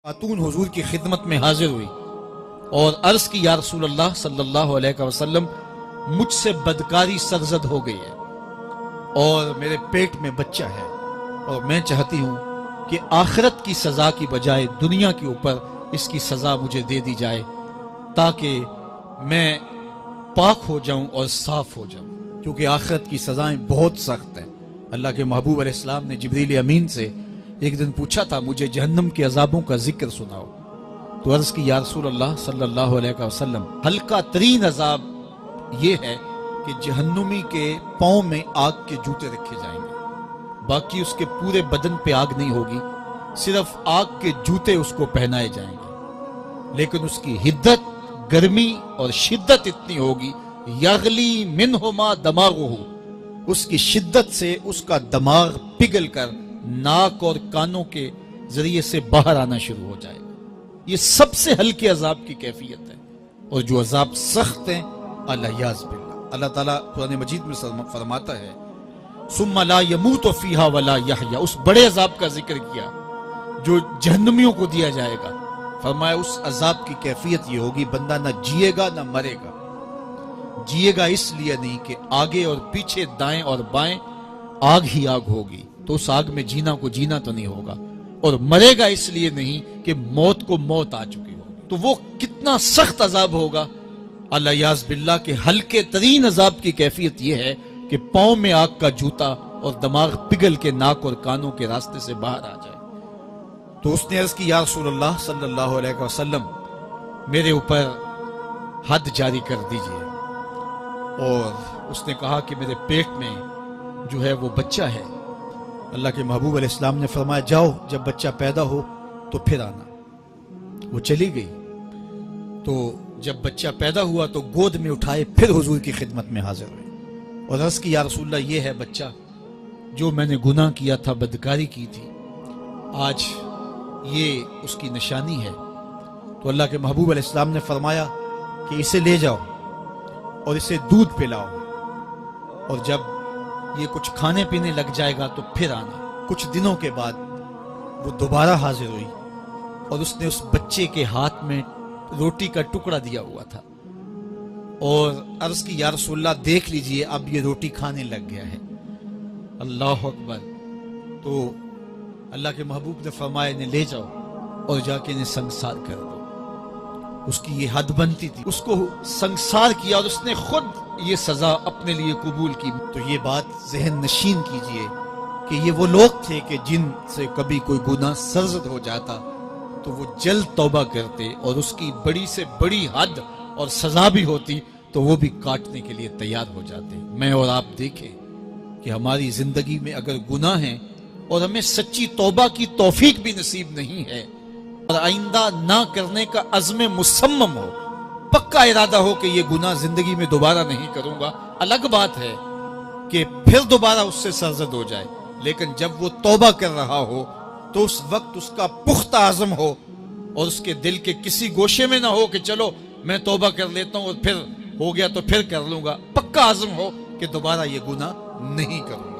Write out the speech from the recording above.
खातून हुजूर की खिदमत में हाजिर हुई और अर्ज की या रसूल अल्लाह सल्लल्लाहु अलैहि वसल्लम, मुझसे बदकारी सरजद हो गई है और मेरे पेट में बच्चा है और मैं चाहती हूं कि आखिरत की सजा की बजाय दुनिया के ऊपर इसकी सजा मुझे दे दी जाए ताकि मैं पाक हो जाऊं और साफ हो जाऊं, क्योंकि आखिरत की सजाएं बहुत सख्त हैं। अल्लाह के महबूब अलैहिस्सलाम ने जिब्रील अमीन से एक दिन पूछा था, मुझे जहन्नम के अजाबों का जिक्र सुनाओ। तो अर्ज की या रसूल अल्लाह सल्लल्लाहु अलैहि वसल्लम, हल्का तरीन अजाब यह है कि जहन्नुमी के पांव में आग के जूते रखे जाएंगे, बाकी उसके पूरे बदन पे आग नहीं होगी, सिर्फ आग के जूते उसको पहनाए जाएंगे। लेकिन उसकी हिद्दत, गर्मी और शिद्दत इतनी होगी, यगली मिनहुमा दमागुहु, उसकी शिद्दत से उसका दिमाग पिघल कर नाक और कानों के जरिए से बाहर आना शुरू हो जाएगा। ये सबसे हल्के अजाब की कैफियत है। और जो अजाब सख्त है, अल्लाह ताला कुरान मजीद में फरमाता है, सुम्मा ला यमूतु फीहा वला यहया, उस बड़े अजाब का जिक्र किया जो जहन्नमियों को दिया जाएगा। फरमाया उस अजाब की कैफियत ये होगी, बंदा ना जिएगा ना मरेगा। जिएगा इसलिए नहीं कि आगे और पीछे, दाएं और बाएं आग ही आग होगी, तो उस आग में जीना को जीना तो नहीं होगा। और मरेगा इसलिए नहीं कि मौत को मौत आ चुकी होगी। तो वो कितना सख्त अजाब होगा। अल्लाह याज़ बिल्लाह के हल्के तरीन अजाब की कैफियत यह है कि पांव में आग का जूता और दिमाग पिघल के नाक और कानों के रास्ते से बाहर आ जाए। तो उसने अर्ज की, या रसूलल्लाह सल्लल्लाहु अलैहि वसल्लम, मेरे ऊपर हद जारी कर दीजिए। और उसने कहा कि मेरे पेट में जो है वो बच्चा है। अल्लाह के महबूब अलैहिस्सलाम ने फरमाया, जाओ जब बच्चा पैदा हो तो फिर आना। वो चली गई। तो जब बच्चा पैदा हुआ तो गोद में उठाए फिर हुजूर की खिदमत में हाजिर हुए और अर्ज की, या रसूलल्लाह, ये है बच्चा जो मैंने गुनाह किया था, बदकारी की थी, आज ये उसकी निशानी है। तो अल्लाह के महबूब अलैहिस्सलाम ने फरमाया कि इसे ले जाओ और इसे दूध पिलाओ, और जब ये कुछ खाने पीने लग जाएगा तो फिर आना। कुछ दिनों के बाद वो दोबारा हाजिर हुई और उसने उस बच्चे के हाथ में रोटी का टुकड़ा दिया हुआ था और अर्ज की, या रसूलल्लाह, देख लीजिए अब ये रोटी खाने लग गया है। अल्लाह अकबर। तो अल्लाह के महबूब ने फरमाया, इन्हें ले जाओ और जाके इन्हें संसार कर दो। उसकी ये हद बनती थी, उसको संसार किया और उसने खुद ये सजा अपने लिए कबूल की। तो ये बात जहन नशीन कीजिए कि ये वो लोग थे कि जिनसे कभी कोई गुनाह सरजद हो जाता तो वो जल्द तौबा करते, और उसकी बड़ी से बड़ी हद और सजा भी होती तो वो भी काटने के लिए तैयार हो जाते। मैं और आप देखें कि हमारी जिंदगी में अगर गुनाह है और हमें सच्ची तौबा की तौफीक भी नसीब नहीं है और आइंदा ना करने का अज़्म मुसम्मम हो, पक्का इरादा हो कि ये गुनाह जिंदगी में दोबारा नहीं करूंगा, अलग बात है कि फिर दोबारा उससे सरजद हो जाए। लेकिन जब वो तौबा कर रहा हो तो उस वक्त उसका पुख्ता आज़म हो और उसके दिल के किसी गोशे में ना हो कि चलो मैं तौबा कर लेता हूं और फिर हो गया तो फिर कर लूंगा। पक्का आज़म हो कि दोबारा ये गुनाह नहीं करूंगा।